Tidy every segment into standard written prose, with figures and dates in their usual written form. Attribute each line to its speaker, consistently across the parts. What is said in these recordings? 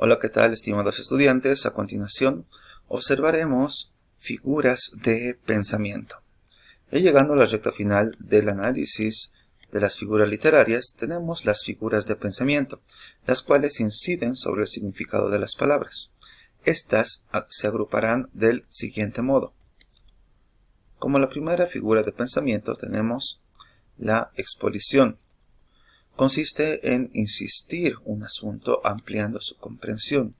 Speaker 1: Hola, ¿qué tal, estimados estudiantes? A continuación, observaremos figuras de pensamiento. Ya llegando a la recta final del análisis de las figuras literarias, tenemos las figuras de pensamiento, las cuales inciden sobre el significado de las palabras. Estas se agruparán del siguiente modo. Como la primera figura de pensamiento tenemos la exposición. Consiste en insistir un asunto ampliando su comprensión.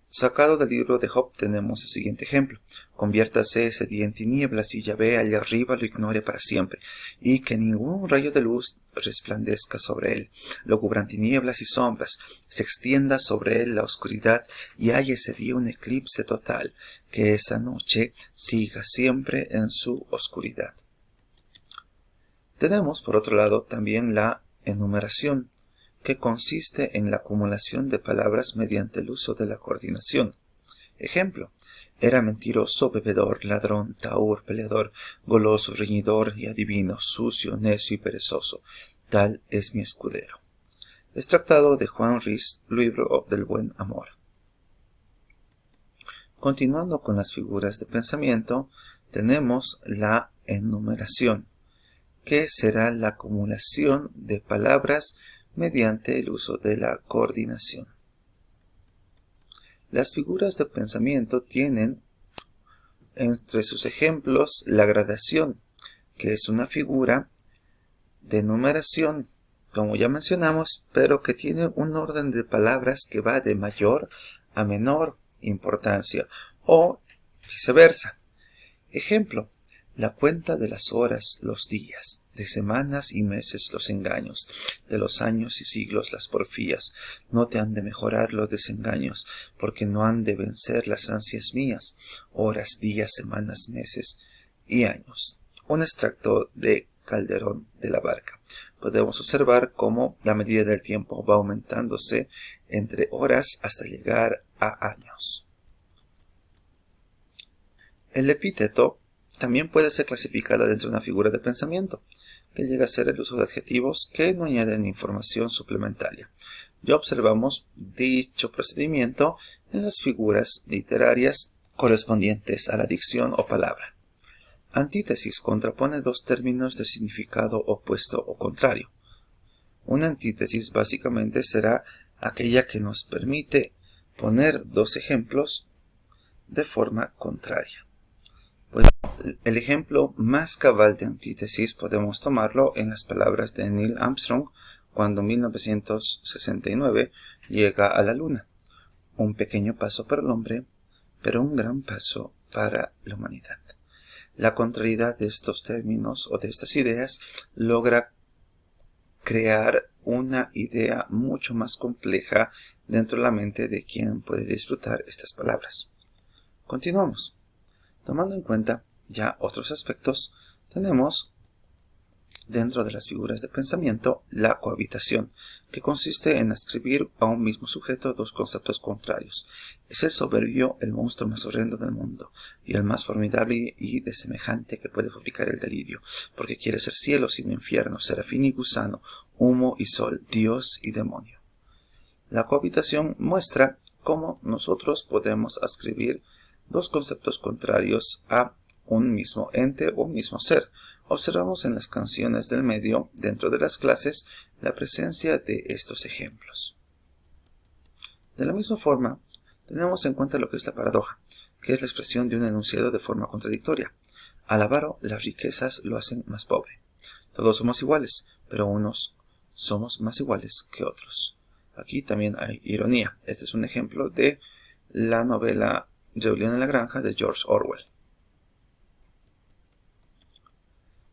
Speaker 1: Sacado del libro de Job tenemos el siguiente ejemplo. Conviértase ese día en tinieblas y Yahvé allá arriba lo ignore para siempre, y que ningún rayo de luz resplandezca sobre él. Lo cubran tinieblas y sombras, se extienda sobre él la oscuridad y haya ese día un eclipse total, que esa noche siga siempre en su oscuridad. Tenemos, por otro lado, también la enumeración, que consiste en la acumulación de palabras mediante el uso de la coordinación. Ejemplo: era mentiroso, bebedor, ladrón, tahúr, peleador, goloso, reñidor y adivino, sucio, necio y perezoso. Tal es mi escudero. Extractado de Juan Rhys, libro del buen amor. Continuando con las figuras de pensamiento, tenemos la enumeración, que será la acumulación de palabras mediante el uso de la coordinación. Las figuras de pensamiento tienen entre sus ejemplos la gradación, que es una figura de numeración, como ya mencionamos, pero que tiene un orden de palabras que va de mayor a menor importancia, o viceversa. Ejemplo: la cuenta de las horas, los días, de semanas y meses los engaños, de los años y siglos las porfías. No te han de mejorar los desengaños, porque no han de vencer las ansias mías, horas, días, semanas, meses y años. Un extracto de Calderón de la Barca. Podemos observar cómo la medida del tiempo va aumentándose entre horas hasta llegar a años. El epíteto también puede ser clasificada dentro de una figura de pensamiento, que llega a ser el uso de adjetivos que no añaden información suplementaria. Ya observamos dicho procedimiento en las figuras literarias correspondientes a la dicción o palabra. Antítesis contrapone dos términos de significado opuesto o contrario. Una antítesis básicamente será aquella que nos permite poner dos ejemplos de forma contraria. Pues el ejemplo más cabal de antítesis podemos tomarlo en las palabras de Neil Armstrong cuando en 1969 llega a la Luna. Un pequeño paso para el hombre, pero un gran paso para la humanidad. La contrariedad de estos términos o de estas ideas logra crear una idea mucho más compleja dentro de la mente de quien puede disfrutar estas palabras. Continuamos. Tomando en cuenta ya otros aspectos, tenemos dentro de las figuras de pensamiento la cohabitación, que consiste en adscribir a un mismo sujeto dos conceptos contrarios. Es el soberbio el monstruo más horrendo del mundo, y el más formidable y desemejante que puede fabricar el delirio, porque quiere ser cielo sino infierno, serafín y gusano, humo y sol, Dios y demonio. La cohabitación muestra cómo nosotros podemos adscribir dos conceptos contrarios a un mismo ente o un mismo ser. Observamos en las canciones del medio, dentro de las clases, la presencia de estos ejemplos. De la misma forma, tenemos en cuenta lo que es la paradoja, que es la expresión de un enunciado de forma contradictoria. Al avaro, las riquezas lo hacen más pobre. Todos somos iguales, pero unos somos más iguales que otros. Aquí también hay ironía. Este es un ejemplo de la novela Rebelión en la Granja de George Orwell.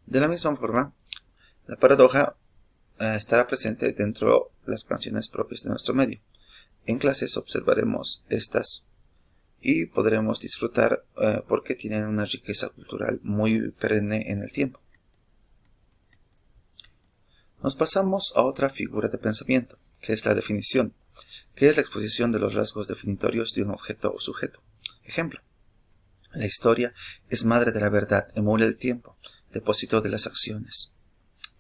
Speaker 1: De la misma forma, la paradoja estará presente dentro de las canciones propias de nuestro medio. En clases observaremos estas y podremos disfrutar porque tienen una riqueza cultural muy perenne en el tiempo. Nos pasamos a otra figura de pensamiento, que es la definición, que es la exposición de los rasgos definitorios de un objeto o sujeto. Ejemplo: la historia es madre de la verdad, emula el tiempo, depósito de las acciones,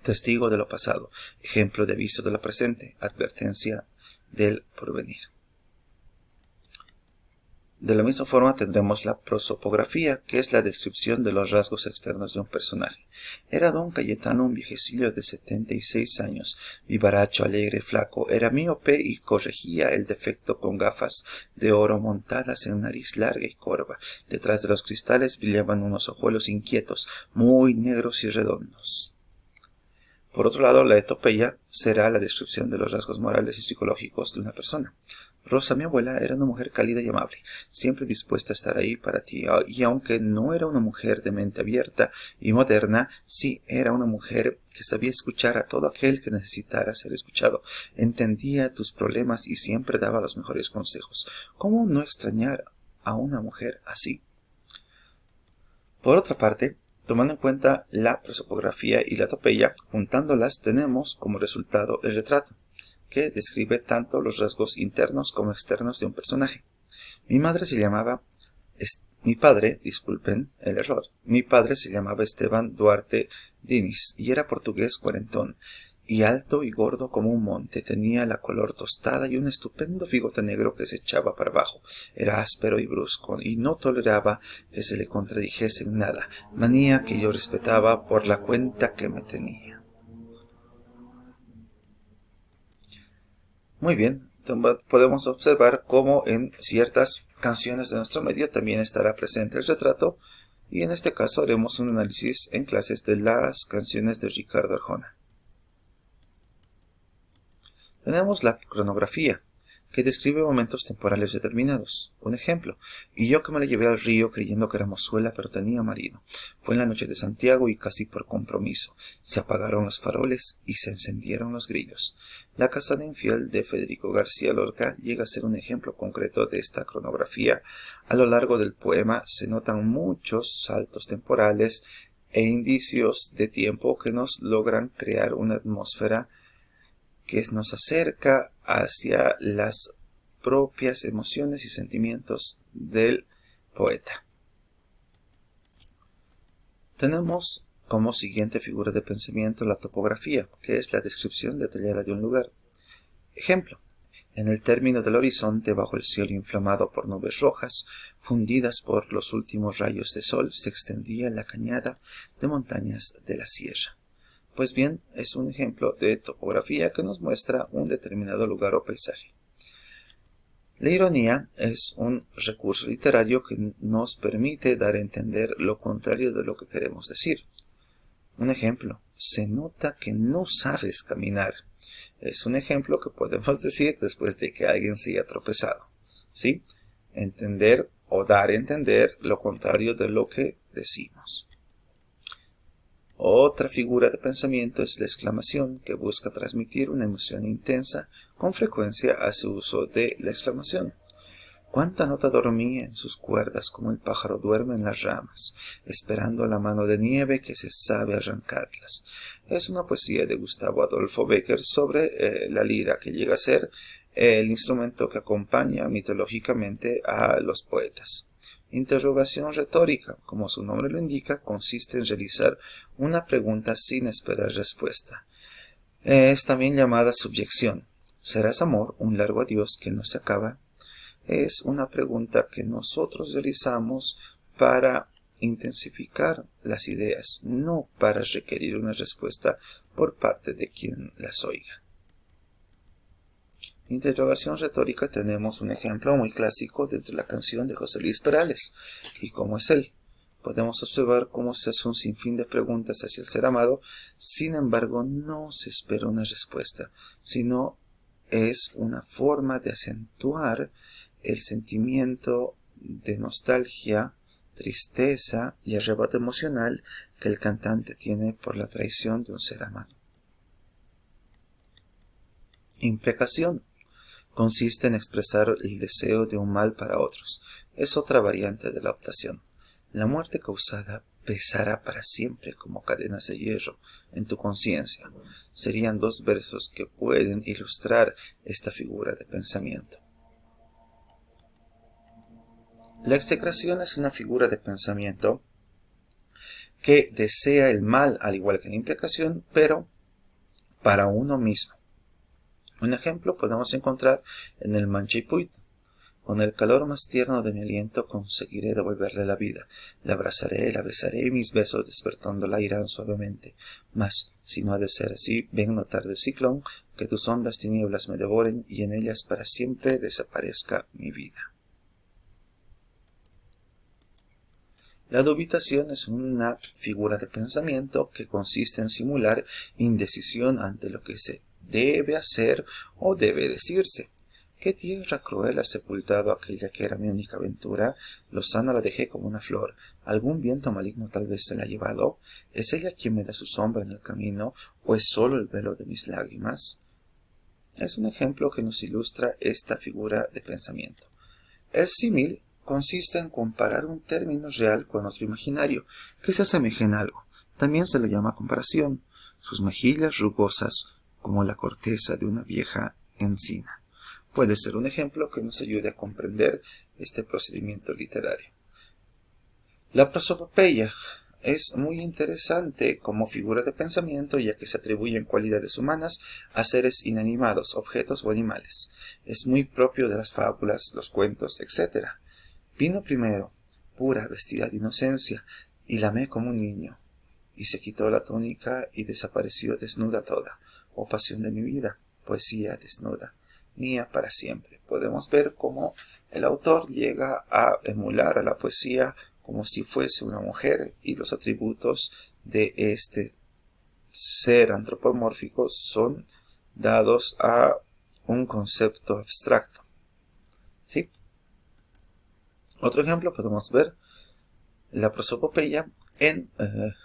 Speaker 1: testigo de lo pasado, ejemplo de aviso de lo presente, advertencia del porvenir. De la misma forma tendremos la prosopografía, que es la descripción de los rasgos externos de un personaje. Era don Cayetano un viejecillo de 76 años, vivaracho, alegre, flaco, era míope y corregía el defecto con gafas de oro montadas en nariz larga y corva. Detrás de los cristales brillaban unos ojuelos inquietos, muy negros y redondos. Por otro lado, la etopeya será la descripción de los rasgos morales y psicológicos de una persona. Rosa, mi abuela, era una mujer cálida y amable, siempre dispuesta a estar ahí para ti, y aunque no era una mujer de mente abierta y moderna, sí era una mujer que sabía escuchar a todo aquel que necesitara ser escuchado, entendía tus problemas y siempre daba los mejores consejos. ¿Cómo no extrañar a una mujer así? Por otra parte, tomando en cuenta la prosopografía y la etopeya, juntándolas tenemos como resultado el retrato, que describe tanto los rasgos internos como externos de un personaje. Mi padre se llamaba Esteban Duarte Diniz y era portugués cuarentón, y alto y gordo como un monte. Tenía la color tostada y un estupendo bigote negro que se echaba para abajo. Era áspero y brusco y no toleraba que se le contradijese en nada, manía que yo respetaba por la cuenta que me tenía. Muy bien, podemos observar cómo en ciertas canciones de nuestro medio también estará presente el retrato, y en este caso haremos un análisis en clases de las canciones de Ricardo Arjona. Tenemos la cronografía, que describe momentos temporales determinados. Un ejemplo: y yo que me la llevé al río creyendo que era mozuela, pero tenía marido. Fue en la noche de Santiago y casi por compromiso. Se apagaron los faroles y se encendieron los grillos. La casada infiel de Federico García Lorca llega a ser un ejemplo concreto de esta cronografía. A lo largo del poema se notan muchos saltos temporales e indicios de tiempo que nos logran crear una atmósfera que nos acerca hacia las propias emociones y sentimientos del poeta. Tenemos como siguiente figura de pensamiento la topografía, que es la descripción detallada de un lugar. Ejemplo: en el término del horizonte, bajo el cielo inflamado por nubes rojas, fundidas por los últimos rayos de sol, se extendía la cañada de montañas de la sierra. Pues bien, es un ejemplo de topografía que nos muestra un determinado lugar o paisaje. La ironía es un recurso literario que nos permite dar a entender lo contrario de lo que queremos decir. Un ejemplo: se nota que no sabes caminar. Es un ejemplo que podemos decir después de que alguien se haya tropezado. ¿Sí? Entender o dar a entender lo contrario de lo que decimos. Otra figura de pensamiento es la exclamación, que busca transmitir una emoción intensa. Con frecuencia hace uso de la exclamación. Cuánta nota dormía en sus cuerdas, como el pájaro duerme en las ramas, esperando la mano de nieve que se sabe arrancarlas. Es una poesía de Gustavo Adolfo Bécquer sobre la lira, que llega a ser el instrumento que acompaña mitológicamente a los poetas. Interrogación retórica, como su nombre lo indica, consiste en realizar una pregunta sin esperar respuesta. Es también llamada subyección. ¿Serás, amor, un largo adiós que no se acaba? Es una pregunta que nosotros realizamos para intensificar las ideas, no para requerir una respuesta por parte de quien las oiga. Interrogación retórica tenemos un ejemplo muy clásico dentro de la canción de José Luis Perales. ¿Y cómo es él? Podemos observar cómo se hace un sinfín de preguntas hacia el ser amado, sin embargo no se espera una respuesta, sino es una forma de acentuar el sentimiento de nostalgia, tristeza y arrebato emocional que el cantante tiene por la traición de un ser amado. Imprecación consiste en expresar el deseo de un mal para otros. Es otra variante de la optación. La muerte causada pesará para siempre como cadenas de hierro en tu conciencia. Serían dos versos que pueden ilustrar esta figura de pensamiento. La execración es una figura de pensamiento que desea el mal, al igual que la imprecación, pero para uno mismo. Un ejemplo podemos encontrar en el Manchaipuit. Con el calor más tierno de mi aliento conseguiré devolverle la vida. La abrazaré, la besaré y mis besos despertándola irán suavemente. Mas, si no ha de ser así, ven no tarde ciclón, que tus hondas tinieblas me devoren y en ellas para siempre desaparezca mi vida. La dubitación es una figura de pensamiento que consiste en simular indecisión ante lo que se debe hacer o debe decirse. ¿Qué tierra cruel ha sepultado aquella que era mi única aventura? Lozana la dejé como una flor. ¿Algún viento maligno tal vez se la ha llevado? ¿Es ella quien me da su sombra en el camino? ¿O es solo el velo de mis lágrimas? Es un ejemplo que nos ilustra esta figura de pensamiento. El símil consiste en comparar un término real con otro imaginario, que se asemeja en algo. También se le llama comparación. Sus mejillas rugosas, como la corteza de una vieja encina. Puede ser un ejemplo que nos ayude a comprender este procedimiento literario. La prosopopeya es muy interesante como figura de pensamiento, ya que se atribuyen cualidades humanas a seres inanimados, objetos o animales. Es muy propio de las fábulas, los cuentos, etc. Vino primero, pura, vestida de inocencia, y la amé como un niño. Y se quitó la túnica y desapareció desnuda toda. Oh pasión de mi vida, poesía desnuda, mía para siempre. Podemos ver cómo el autor llega a emular a la poesía como si fuese una mujer, y los atributos de este ser antropomórfico son dados a un concepto abstracto. ¿Sí? Otro ejemplo podemos ver la prosopopeya en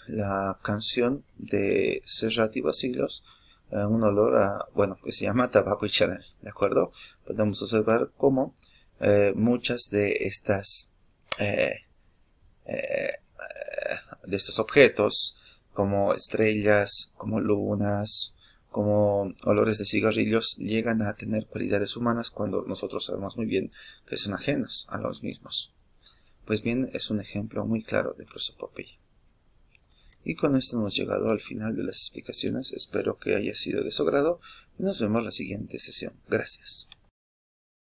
Speaker 1: la canción de Serrat y Basilos, un olor a, que se llama Tabaco y Chanel, ¿de acuerdo? Podemos observar cómo muchas de estas de estos objetos, como estrellas, como lunas, como olores de cigarrillos, llegan a tener cualidades humanas cuando nosotros sabemos muy bien que son ajenas a los mismos. Pues bien, es un ejemplo muy claro de prosopopeya. Y con esto hemos llegado al final de las explicaciones. Espero que haya sido de su agrado y nos vemos la siguiente sesión. Gracias.